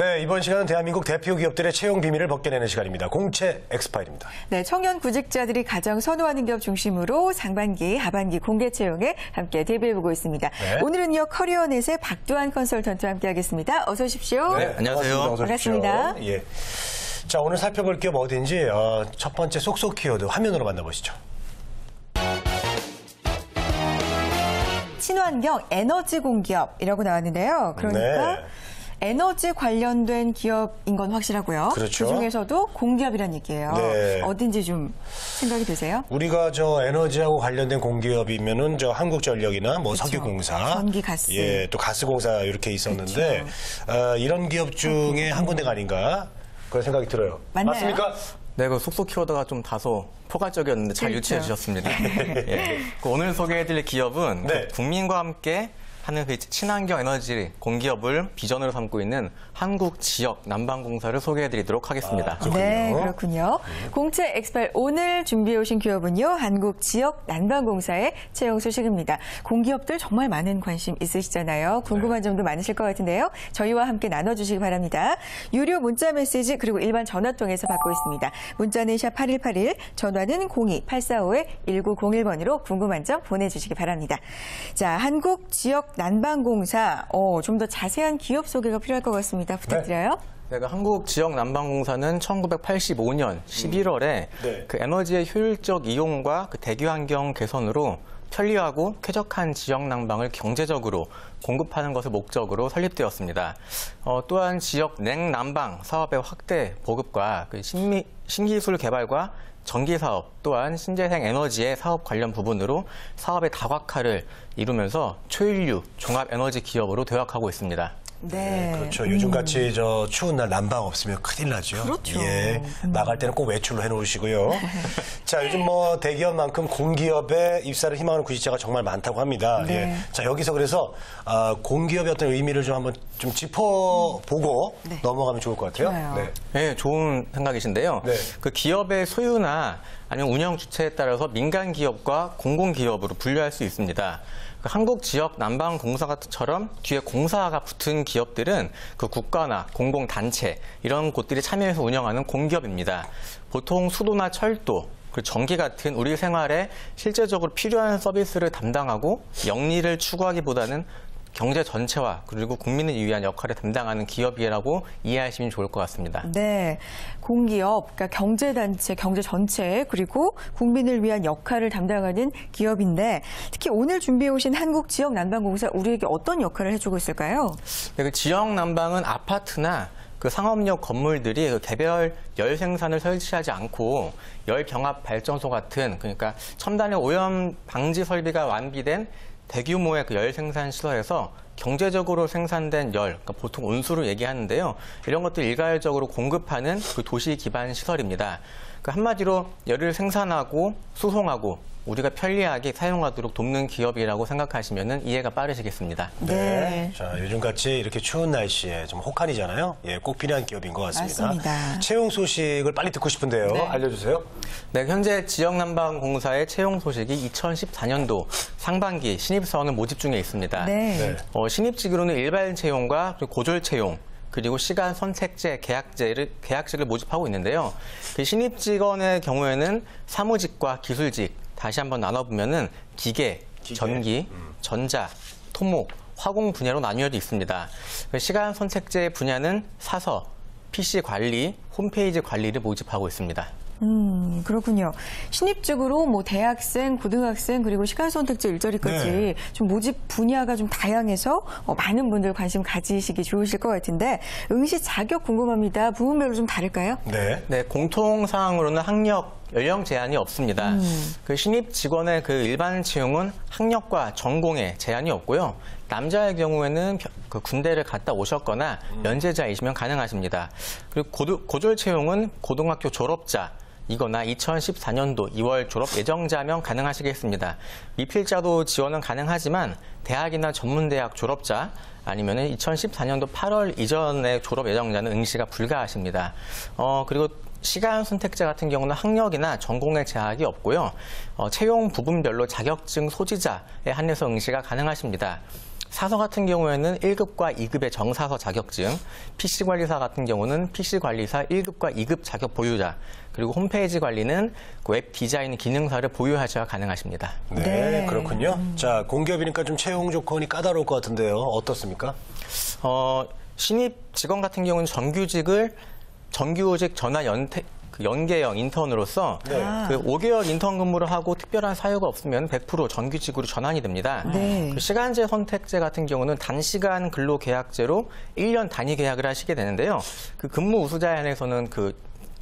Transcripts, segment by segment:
네, 이번 시간은 대한민국 대표 기업들의 채용 비밀을 벗겨내는 시간입니다. 공채 엑스파일입니다. 네, 청년 구직자들이 가장 선호하는 기업 중심으로 상반기, 하반기 공개 채용에 함께 대비해보고 있습니다. 네. 오늘은요, 커리어넷의 박두환 컨설턴트와 함께하겠습니다. 어서 오십시오. 네, 안녕하세요. 반갑습니다. 예. 자, 오늘 살펴볼 기업 어딘지 첫 번째 쏙쏙 키워드 화면으로 만나보시죠. 친환경 에너지 공기업이라고 나왔는데요. 그러니까 네. 에너지 관련된 기업인 건 확실하고요. 그렇죠. 그중에서도 공기업이란 얘기예요. 네. 어딘지 좀 생각이 되세요? 우리가 저 에너지하고 관련된 공기업이면은 저 한국전력이나 뭐 그렇죠. 석유공사, 전기, 가스, 예, 또 가스공사 이렇게 있었는데 그렇죠. 이런 기업 중에 한 군데가 아닌가 그런 생각이 들어요. 맞나요? 맞습니까? 네, 그 속속 키워드가 좀 다소 포괄적이었는데 잘 그렇죠. 유추해 주셨습니다. 예. 오늘 소개해드릴 기업은 네. 국민과 함께 하는 그 친환경 에너지 공기업을 비전으로 삼고 있는 한국지역난방공사를 소개해드리도록 하겠습니다. 네, 그렇군요. 공채 엑스파일 오늘 준비해 오신 기업은요, 한국지역난방공사의 채용 소식입니다. 공기업들 정말 많은 관심 있으시잖아요. 궁금한 점도 많으실 것 같은데요. 저희와 함께 나눠주시기 바랍니다. 유료 문자 메시지 그리고 일반 전화 통해서 받고 있습니다. 문자는 샵 8181, 전화는 02-845-1901번으로 궁금한 점 보내주시기 바랍니다. 자, 한국지역난방공사, 좀 더 자세한 기업 소개가 필요할 것 같습니다. 부탁드려요. 네, 그 한국지역난방공사는 1985년 11월에 네. 그 에너지의 효율적 이용과 그 대기 환경 개선으로 편리하고 쾌적한 지역 난방을 경제적으로 공급하는 것을 목적으로 설립되었습니다. 또한 지역 냉난방 사업의 확대 보급과 그 신기술 개발과 전기 사업 또한 신재생 에너지의 사업 관련 부분으로 사업의 다각화를 이루면서 초일류 종합 에너지 기업으로 도약하고 있습니다. 네. 그렇죠. 요즘같이 저 추운 날 난방 없으면 큰일 나죠. 그렇죠. 예. 나갈 때는 꼭 외출로 해놓으시고요. 자, 요즘 뭐 대기업만큼 공기업에 입사를 희망하는 구직자가 정말 많다고 합니다. 네. 예. 자, 여기서 그래서 공기업의 어떤 의미를 좀 한번 좀 짚어보고 네. 넘어가면 좋을 것 같아요. 좋아요. 네. 네, 좋은 생각이신데요. 네. 그 기업의 소유나 아니면 운영 주체에 따라서 민간 기업과 공공 기업으로 분류할 수 있습니다. 그 한국지역난방공사처럼 뒤에 공사가 붙은 기업들은 그 국가나 공공단체 이런 곳들이 참여해서 운영하는 공기업입니다. 보통 수도나 철도, 그리고 전기 같은 우리 생활에 실제적으로 필요한 서비스를 담당하고 영리를 추구하기보다는 경제 전체화 그리고 국민을 위한 역할을 담당하는 기업이라고 이해하시면 좋을 것 같습니다. 네, 공기업, 그러니까 경제단체, 경제 전체 그리고 국민을 위한 역할을 담당하는 기업인데 특히 오늘 준비해 오신 한국지역난방공사 우리에게 어떤 역할을 해주고 있을까요? 네, 그 지역난방은 아파트나 그 상업용 건물들이 그 개별 열 생산을 설치하지 않고 열 병합 발전소 같은 그러니까 첨단의 오염 방지 설비가 완비된 대규모의 그 열 생산 시설에서 경제적으로 생산된 열, 그러니까 보통 온수를 얘기하는데요. 이런 것들 일괄적으로 공급하는 그 도시 기반 시설입니다. 그 한마디로 열을 생산하고 수송하고 우리가 편리하게 사용하도록 돕는 기업이라고 생각하시면 이해가 빠르시겠습니다. 네. 자, 요즘같이 이렇게 추운 날씨에 좀 혹한이잖아요. 예, 꼭 필요한 기업인 것 같습니다. 맞습니다. 채용 소식을 빨리 듣고 싶은데요. 네. 알려주세요. 네, 현재 지역난방공사의 채용 소식이 2014년도 상반기 신입사원을 모집 중에 있습니다. 네. 네. 신입직으로는 일반 채용과 고졸 채용, 그리고 시간 선택제, 계약직을 모집하고 있는데요. 그 신입 직원의 경우에는 사무직과 기술직, 다시 한번 나눠보면은 기계, 전기, 전자, 토목, 화공 분야로 나뉘어져 있습니다. 시간 선택제 분야는 사서, PC 관리, 홈페이지 관리를 모집하고 있습니다. 그렇군요. 신입직으로 뭐 대학생, 고등학생 그리고 시간 선택제 일자리까지 네. 좀 모집 분야가 좀 다양해서 많은 분들 관심 가지시기 좋으실 것 같은데 응시 자격 궁금합니다. 부문별로 좀 다를까요? 네. 네, 공통 사항으로는 학력, 연령 제한이 없습니다. 그 신입 직원의 그 일반 채용은 학력과 전공에 제한이 없고요. 남자의 경우에는 그 군대를 갔다 오셨거나 연재자이시면 가능하십니다. 그리고 고졸 채용은 고등학교 졸업자, 이거나 2014년도 2월 졸업 예정자면 가능하시겠습니다. 미필자도 지원은 가능하지만 대학이나 전문대학 졸업자 아니면 2014년도 8월 이전의 졸업 예정자는 응시가 불가하십니다. 그리고 시간 선택자 같은 경우는 학력이나 전공의 제약이 없고요. 채용 부분별로 자격증 소지자에 한해서 응시가 가능하십니다. 사서 같은 경우에는 1급과 2급의 정사서 자격증, PC관리사 같은 경우는 PC관리사 1급과 2급 자격 보유자, 그리고 홈페이지 관리는 웹 디자인 기능사를 보유하셔야 가능하십니다. 네, 네. 그렇군요. 자, 공기업이니까 좀 채용 조건이 까다로울 것 같은데요. 어떻습니까? 신입 직원 같은 경우는 정규직 전환 연계형 인턴으로서 네. 그 5개월 인턴 근무를 하고 특별한 사유가 없으면 100% 정규직으로 전환이 됩니다. 네. 그 시간제 선택제 같은 경우는 단시간 근로 계약제로 1년 단위 계약을 하시게 되는데요. 그 근무 우수자에 한해서는 그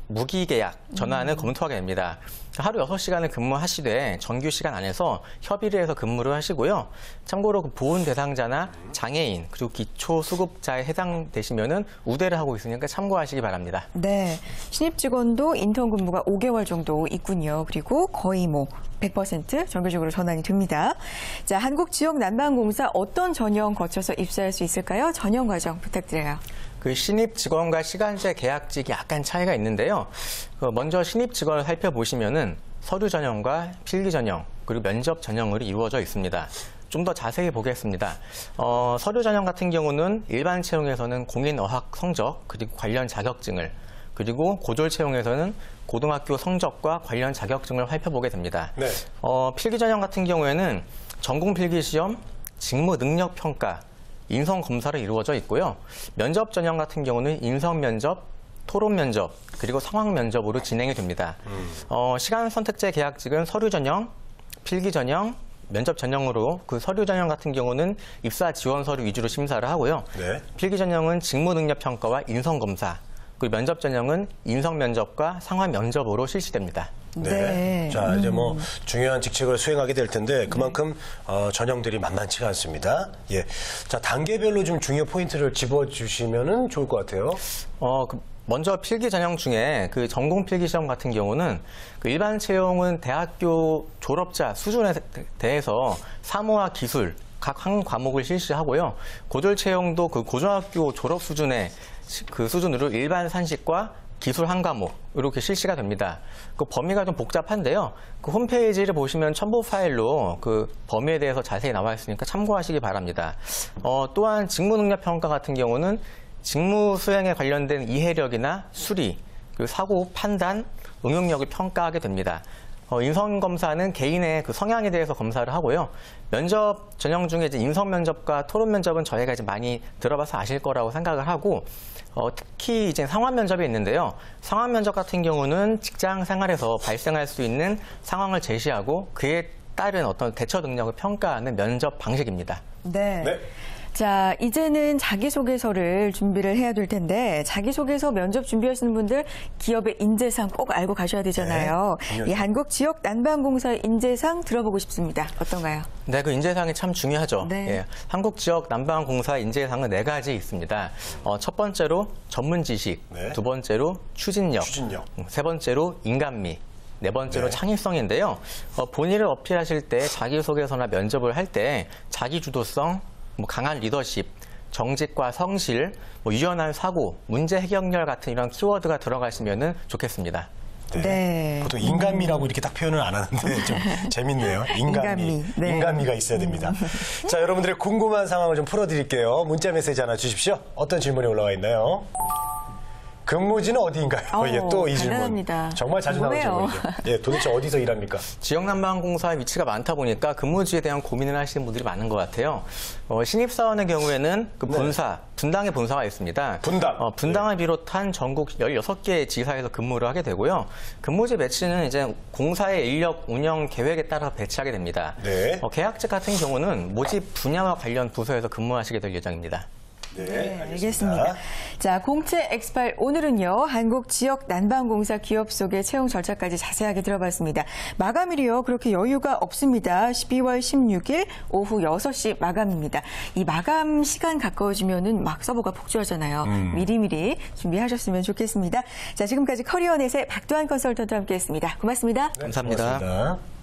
무기계약 전환을 검토하게 됩니다. 하루 6시간을 근무하시되 정규 시간 안에서 협의를 해서 근무를 하시고요. 참고로 그 보훈 대상자나 장애인 그리고 기초수급자에 해당되시면은 우대를 하고 있으니까 참고하시기 바랍니다. 네, 신입 직원도 인턴 근무가 5개월 정도 있군요. 그리고 거의 100% 정규직으로 전환이 됩니다. 자, 한국지역난방공사 어떤 전형 거쳐서 입사할 수 있을까요? 전형 과정 부탁드려요. 그 신입 직원과 시간제 계약직이 약간 차이가 있는데요. 먼저 신입 직원을 살펴보시면은 서류 전형과 필기 전형 그리고 면접 전형으로 이루어져 있습니다. 좀 더 자세히 보겠습니다. 서류 전형 같은 경우는 일반 채용에서는 공인어학 성적 그리고 관련 자격증을 그리고 고졸 채용에서는 고등학교 성적과 관련 자격증을 살펴보게 됩니다. 네. 필기 전형 같은 경우에는 전공 필기 시험, 직무 능력 평가 인성 검사로 이루어져 있고요. 면접 전형 같은 경우는 인성 면접, 토론 면접, 그리고 상황 면접으로 진행이 됩니다. 시간 선택제 계약직은 서류 전형, 필기 전형, 면접 전형으로 그 서류 전형 같은 경우는 입사 지원 서류 위주로 심사를 하고요. 네. 필기 전형은 직무 능력 평가와 인성 검사, 그리고 면접 전형은 인성 면접과 상황 면접으로 실시됩니다. 네. 자, 이제 중요한 직책을 수행하게 될 텐데 그만큼 전형들이 만만치가 않습니다. 예. 자, 단계별로 좀 중요 포인트를 집어주시면은 좋을 것 같아요. 먼저 필기 전형 중에 그 전공 필기 시험 같은 경우는 그 일반 채용은 대학교 졸업자 수준에 대해서 사무와 기술 각 한 과목을 실시하고요. 고졸 채용도 그 고등학교 졸업 수준의 그 수준으로 일반 산식과 기술 한 과목 이렇게 실시가 됩니다. 그 범위가 좀 복잡한데요. 그 홈페이지를 보시면 첨부 파일로 그 범위에 대해서 자세히 나와 있으니까 참고하시기 바랍니다. 또한 직무 능력 평가 같은 경우는 직무 수행에 관련된 이해력이나 수리, 그리고 사고 판단, 응용력을 평가하게 됩니다. 인성 검사는 개인의 그 성향에 대해서 검사를 하고요. 면접 전형 중에 이제 인성 면접과 토론 면접은 저희가 이제 많이 들어봐서 아실 거라고 생각을 하고, 특히 이제 상황 면접이 있는데요. 상황 면접 같은 경우는 직장 생활에서 발생할 수 있는 상황을 제시하고 그에 따른 어떤 대처 능력을 평가하는 면접 방식입니다. 네. 네. 자, 이제는 자기소개서를 준비를 해야 될 텐데 자기소개서 면접 준비하시는 분들 기업의 인재상 꼭 알고 가셔야 되잖아요. 네, 이 한국지역난방공사의 인재상 들어보고 싶습니다. 어떤가요? 네, 그 인재상이 참 중요하죠. 네. 예, 한국지역난방공사 인재상은 4가지 있습니다. 첫 번째로 전문 지식, 네. 두 번째로 추진력, 세 번째로 인간미, 네 번째로 네. 창의성인데요. 본인을 어필하실 때 자기소개서나 면접을 할 때 자기주도성, 강한 리더십, 정직과 성실, 유연한 사고, 문제 해결력 같은 이런 키워드가 들어가시면 좋겠습니다. 네. 보통 인간미라고 이렇게 딱 표현을 안 하는데 좀 재밌네요. 인간미. 네. 인간미가 있어야 됩니다. 자, 여러분들의 궁금한 상황을 좀 풀어드릴게요. 문자 메시지 하나 주십시오. 어떤 질문이 올라와 있나요? 근무지는 어디인가요? 예, 또 이 질문. 간단합니다. 정말 자주 나오는 질문이죠. 예, 도대체 어디서 일합니까? 지역난방공사의 위치가 많다 보니까 근무지에 대한 고민을 하시는 분들이 많은 것 같아요. 신입사원의 경우에는 그 본사, 분당에 본사가 있습니다. 분당. 분당을 비롯한 전국 16개의 지사에서 근무를 하게 되고요. 근무지 배치는 이제 공사의 인력 운영 계획에 따라 배치하게 됩니다. 네. 계약직 같은 경우는 모집 분야와 관련 부서에서 근무하시게 될 예정입니다. 네, 알겠습니다. 자, 공채 엑스팔 오늘은요, 한국지역난방공사 기업 속의 채용 절차까지 자세하게 들어봤습니다. 마감일이요, 그렇게 여유가 없습니다. 12월 16일 오후 6시 마감입니다. 이 마감 시간 가까워지면은 막 서버가 폭주하잖아요. 미리미리 준비하셨으면 좋겠습니다. 자, 지금까지 커리어넷의 박도환 컨설턴트와 함께했습니다. 고맙습니다. 감사합니다. 고맙습니다.